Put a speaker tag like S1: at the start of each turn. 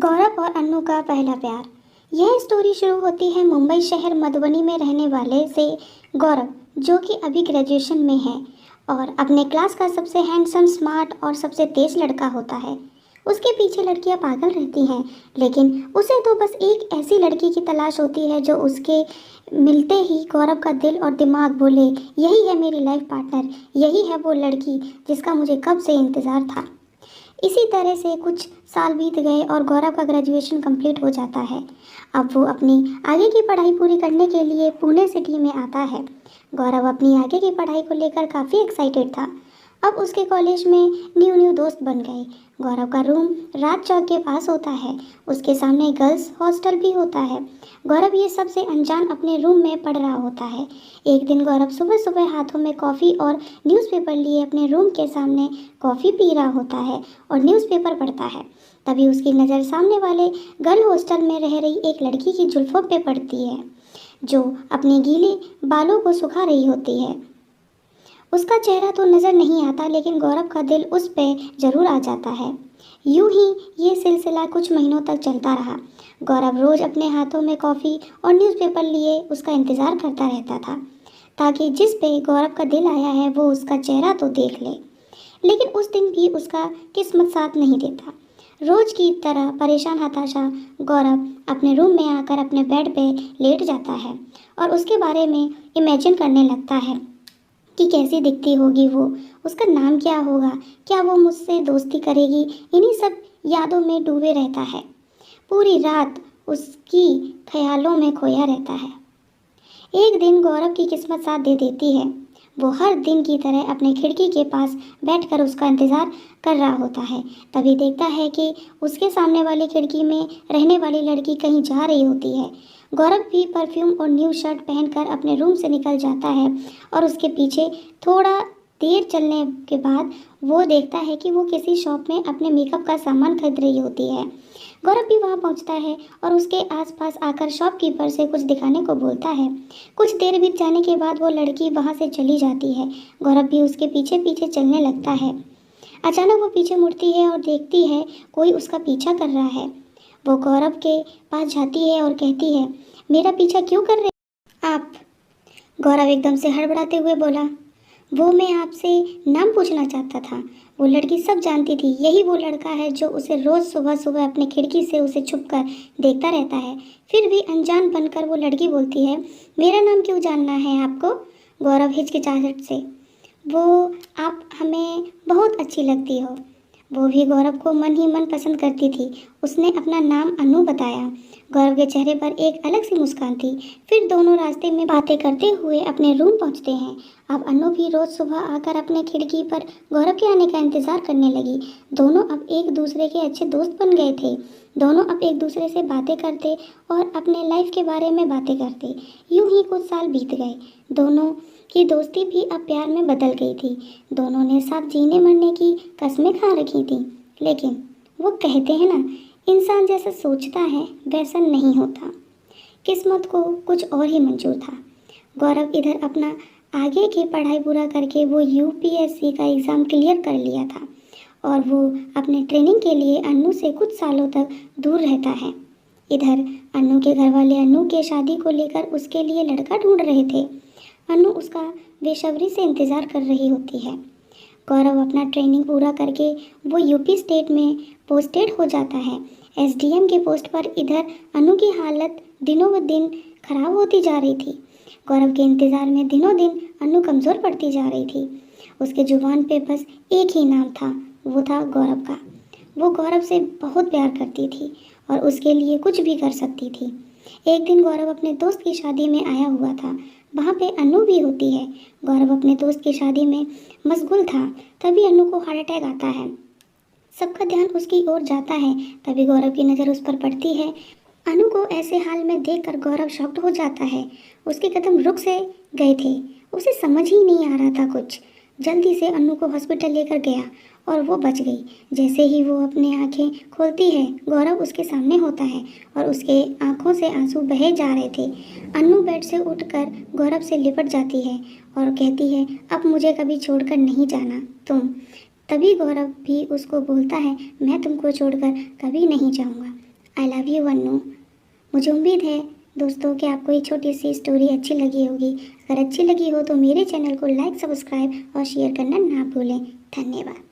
S1: गौरव और अन्नू का पहला प्यार। यह स्टोरी शुरू होती है मुंबई शहर मधुबनी में रहने वाले से गौरव, जो कि अभी ग्रेजुएशन में है और अपने क्लास का सबसे हैंडसम, स्मार्ट और सबसे तेज लड़का होता है। उसके पीछे लड़कियां पागल रहती हैं, लेकिन उसे तो बस एक ऐसी लड़की की तलाश होती है जो उसके मिलते ही गौरव का दिल और दिमाग बोले, यही है मेरी लाइफ पार्टनर, यही है वो लड़की जिसका मुझे कब से इंतज़ार था। इसी तरह से कुछ साल बीत गए और गौरव का ग्रेजुएशन कंप्लीट हो जाता है। अब वो अपनी आगे की पढ़ाई पूरी करने के लिए पुणे सिटी में आता है। गौरव अपनी आगे की पढ़ाई को लेकर काफ़ी एक्साइटेड था। अब उसके कॉलेज में न्यू न्यू दोस्त बन गए। गौरव का रूम राज चौक के पास होता है। उसके सामने गर्ल्स हॉस्टल भी होता है। गौरव ये सब से अनजान अपने रूम में पढ़ रहा होता है। एक दिन गौरव सुबह सुबह हाथों में कॉफ़ी और न्यूज़पेपर लिए अपने रूम के सामने कॉफ़ी पी रहा होता है और न्यूज़पेपर पढ़ता है। तभी उसकी नज़र सामने वाले गर्ल हॉस्टल में रह रही एक लड़की की जुल्फ़ों पे पड़ती है, जो अपने गीले बालों को सुखा रही होती है। उसका चेहरा तो नज़र नहीं आता, लेकिन गौरव का दिल उस पे ज़रूर आ जाता है। यूं ही ये सिलसिला कुछ महीनों तक चलता रहा। गौरव रोज़ अपने हाथों में कॉफ़ी और न्यूज़पेपर लिए उसका इंतज़ार करता रहता था, ताकि जिस पे गौरव का दिल आया है वो उसका चेहरा तो देख ले। लेकिन उस दिन भी उसका किस्मत साथ नहीं देता। रोज़ की तरह परेशान हताशा गौरव अपने रूम में आकर अपने बेड पे लेट जाता है और उसके बारे में इमेजिन करने लगता है कि कैसी दिखती होगी वो, उसका नाम क्या होगा, क्या वो मुझसे दोस्ती करेगी। इन्हीं सब यादों में डूबे रहता है। पूरी रात उसकी ख्यालों में खोया रहता है। एक दिन गौरव की किस्मत साथ दे देती है। वो हर दिन की तरह अपने खिड़की के पास बैठकर उसका इंतज़ार कर रहा होता है। तभी देखता है कि उसके सामने वाली खिड़की में रहने वाली लड़की कहीं जा रही होती है। गौरव भी परफ्यूम और न्यू शर्ट पहनकर अपने रूम से निकल जाता है और उसके पीछे थोड़ा देर चलने के बाद वो देखता है कि वो किसी शॉप में अपने मेकअप का सामान खरीद रही होती है। गौरव भी वहाँ पहुँचता है और उसके आसपास आकर शॉपकीपर से कुछ दिखाने को बोलता है। कुछ देर बीत जाने के बाद वो लड़की वहाँ से चली जाती है। गौरव भी उसके पीछे पीछे चलने लगता है। अचानक वो पीछे मुड़ती है और देखती है कोई उसका पीछा कर रहा है। वो गौरव के पास जाती है और कहती है, मेरा पीछा क्यों कर रहे हैं आप? गौरव एकदम से हड़बड़ाते हुए बोला, वो मैं आपसे नाम पूछना चाहता था। वो लड़की सब जानती थी, यही वो लड़का है जो उसे रोज़ सुबह सुबह अपने खिड़की से उसे छुपकर देखता रहता है। फिर भी अनजान बनकर वो लड़की बोलती है, मेरा नाम क्यों जानना है आपको? गौरव हिचकिचाहट से, वो आप हमें बहुत अच्छी लगती हो। वो भी गौरव को मन ही मन पसंद करती थी। उसने अपना नाम अनु बताया। गौरव के चेहरे पर एक अलग सी मुस्कान थी। फिर दोनों रास्ते में बातें करते हुए अपने रूम पहुंचते हैं। अब अनु भी रोज़ सुबह आकर अपने खिड़की पर गौरव के आने का इंतज़ार करने लगी। दोनों अब एक दूसरे के अच्छे दोस्त बन गए थे। दोनों अब एक दूसरे से बातें करते और अपने लाइफ के बारे में बातें करते। यूं ही कुछ साल बीत गए। दोनों की दोस्ती भी अब प्यार में बदल गई थी। दोनों ने साथ जीने मरने की कस्में खा रखी थी। लेकिन वो कहते हैं ना, इंसान जैसा सोचता है वैसा नहीं होता। किस्मत को कुछ और ही मंजूर था। गौरव इधर अपना आगे की पढ़ाई पूरा करके वो यूपीएससी का एग्ज़ाम क्लियर कर लिया था और वो अपने ट्रेनिंग के लिए अन्नू से कुछ सालों तक दूर रहता है। इधर अन्नू के घर वाले अन्नू के शादी को लेकर उसके लिए लड़का ढूंढ रहे थे। अन्नू उसका बेसब्री से इंतज़ार कर रही होती है। गौरव अपना ट्रेनिंग पूरा करके वो यूपी स्टेट में पोस्टेड हो जाता है, एसडीएम के पोस्ट पर। इधर अनु की हालत दिनों ब दिन खराब होती जा रही थी। गौरव के इंतज़ार में दिनों दिन अनु कमज़ोर पड़ती जा रही थी। उसके जुबान पे बस एक ही नाम था, वो था गौरव का। वो गौरव से बहुत प्यार करती थी और उसके लिए कुछ भी कर सकती थी। एक दिन गौरव अपने दोस्त की शादी में आया हुआ था। वहाँ पे अनु भी होती है। गौरव अपने दोस्त की शादी में मशगूल था। तभी अनु को हार्ट अटैक आता है। सबका ध्यान उसकी ओर जाता है। तभी गौरव की नज़र उस पर पड़ती है। अनु को ऐसे हाल में देखकर गौरव शॉक्ड हो जाता है। उसके कदम रुक से गए थे। उसे समझ ही नहीं आ रहा था कुछ। जल्दी से अनु को हॉस्पिटल लेकर गया और वो बच गई। जैसे ही वो अपनी आंखें खोलती है, गौरव उसके सामने होता है और उसके आंखों से आंसू बहे जा रहे थे। अनु बेड से उठकर गौरव से लिपट जाती है और कहती है, अब मुझे कभी छोड़कर नहीं जाना तुम। तभी गौरव भी उसको बोलता है, मैं तुमको छोड़कर कभी नहीं जाऊंगा। I love you Vannu. मुझे उम्मीद है दोस्तों कि आपको ये छोटी सी स्टोरी अच्छी लगी होगी। अगर अच्छी लगी हो तो मेरे चैनल को लाइक, सब्सक्राइब और शेयर करना ना भूलें। धन्यवाद।